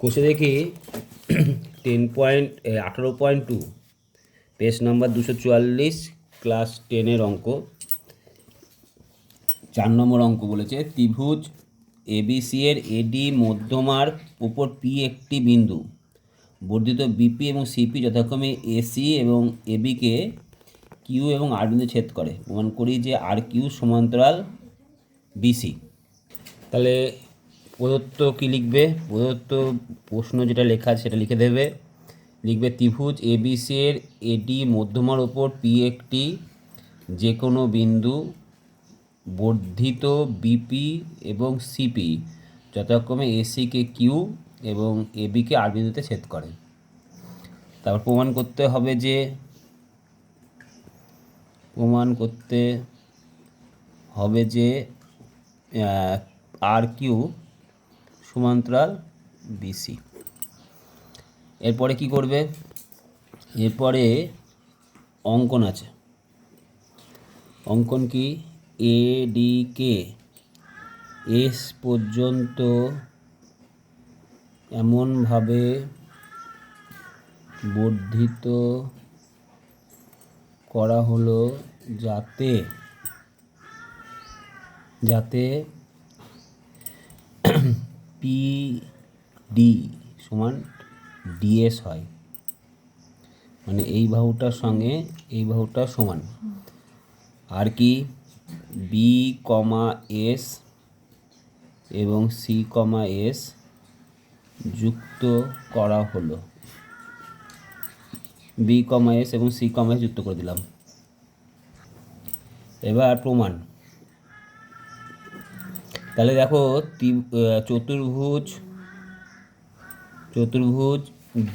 কোষে দেখি 18.2 page number 244 class 10-এর অঙ্ক 4 নম্বর অঙ্ক বলেছে ত্রিভুজ এবিসি এর এডি মধ্যমার উপর পি একটি বিন্দু বর্ধিত বিপি এবং সিপি যথাক্রমে এসি এবং এবিকে কিউ এবং আর বিন্দু ছেদ করে। প্রমাণ করি যে আর কিউ সমান্তরাল বিসি। তাহলে প্রদত্ত কী লিখবে? প্রদত্ত প্রশ্ন যেটা লেখা আছে সেটা লিখে দেবে। লিখবে ত্রিভুজ এবিসি এর এডি মধ্যমার ওপর পি একটি যে কোনো বিন্দু বর্ধিত বিপি এবং সিপি যথাক্রমে এসিকে কিউ এবং এবিকে আর বিন্দুতে ছেদ করে। তারপর প্রমাণ করতে হবে যে আর কিউ সমান্তরাল বিসি। এরপরে কি করবে? এরপরে অঙ্কন আছে। অঙ্কন কি? এডিকে এস পর্যন্ত এমনভাবে বর্ধিত করা হলো যাতে পিডি সমান ডিএস হয়, মানে এই বাহুটার সঙ্গে এই বাহুটা সমান। আর কি? বি কমা এস এবং সি কমা এস যুক্ত করা হলো। বি কমা এস এবং সি কমা এস যুক্ত করে দিলাম। এবার প্রমাণ। তাহলে দেখো চতুর্ভুজ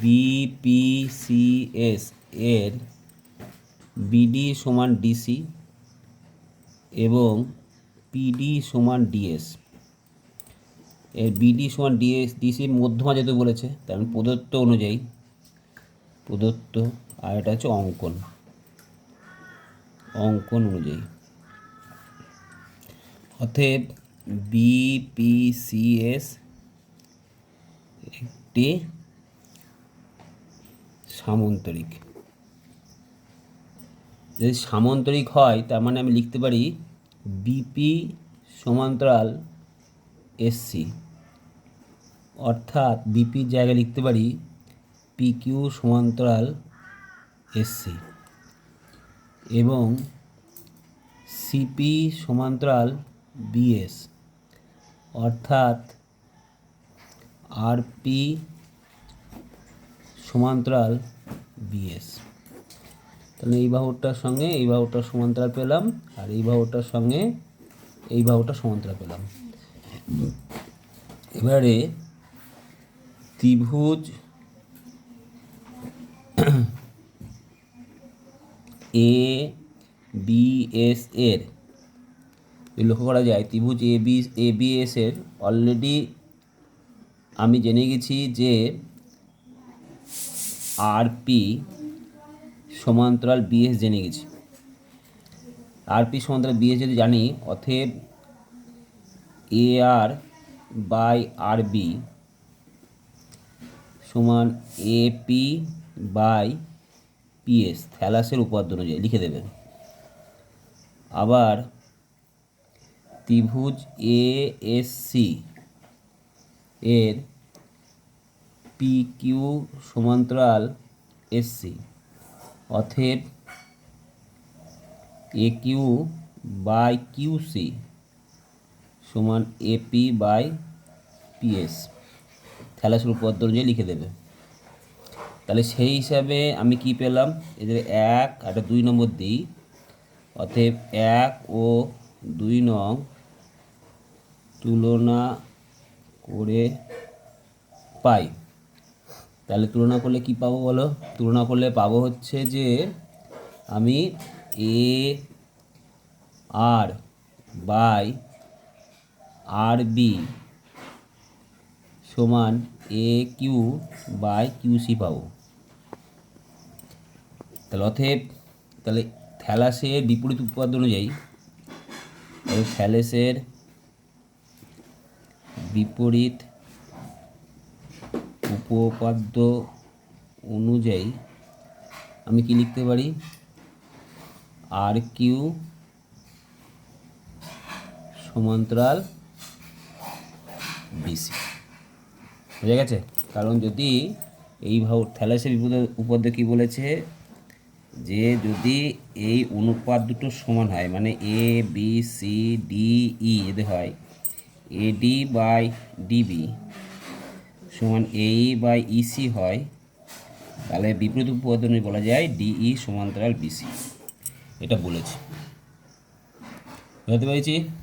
বিপিসিএস এর বিডি সমান ডিসি এবং পিডি সমান ডিএস। এর বিডি সমান ডিসি মধ্যমা যেহেতু বলেছে, তার প্রদত্ত অনুযায়ী আর এটা হচ্ছে অঙ্কন অনুযায়ী। অতএব বিপিসিএস একটি সামান্তরিক। যদি সামান্তরিক হয় তার মানে আমি লিখতে পারি বিপি সমান্তরাল এসসি, অর্থাৎ বিপির জায়গায় লিখতে পারি পিকিউ সমান্তরাল এসসি এবং সিপি সমান্তরাল বিএস, অর্থাৎ আরপি সমান্তরাল বিএস। তাহলে এই বাহুটার সঙ্গে এই বাহুটার সমান্তরাল পেলাম, আর এই বাহুটার সঙ্গে এই বাহুটার সমান্তরাল পেলাম। এবারে ত্রিভুজ এ বিএস এর লক্ষ্য করা যায়, ত্রিভুজ এবিএস এর অলরেডি আমি জেনে গেছি যে আরপি সমান্তরাল বিএস জেনে গেছি। আরপি সমান্তরাল বিএস যদি জানি, অতএব এ আর বাই আর বি সমান এপি বাই পিএস থ্যালাসের উপাদ্য অনুযায়ী লিখে দেবে। আবার ত্রিভুজ এএসসি এর পি কিউ সমান্তরাল এসসি, অতএব এ কিউ বাই কিউসি সমান এপি বাই পিএস থ্যালাসের উপপাদ্য অনুযায়ী লিখে দেবে। তাহলে সেই হিসাবে আমি কি পেলাম? এদের 1 আর 2 নম্বর দিই, অতএব 1 ও 2 নং তুলনা করে পাই। তাহলে তুলনা করলে কি পাবো বলো? তুলনা করলে পাবো হচ্ছে যে আমি এ আর বাই আর বি সমান এ কিউ বাই কিউসি পাবো। তাহলে অতএব থ্যালাসের বিপরীত উপপাদ্য অনুযায়ী, থ্যালাসের বিপরীত উপপাদ্য অনুযায়ী আমি কি লিখতে পারি, আর কিউ সমান্তরাল বিসি। বুঝে গেছে? কারণ যদি এইভাবে থ্যালাসের উপপাদ্য কী বলেছে, যে যদি এই অনুপাত দুটো সমান হয়, মানে A B C D E যদি হয়, এডি বাই ডিবি সমান এই বাই ইসি হয়, তাহলে বিপরীত উপপাদ্য নিয়ে বলা যায় ডিই সমান্তরাল বিসি। এটা বলেছি, বুঝতে পেরেছি।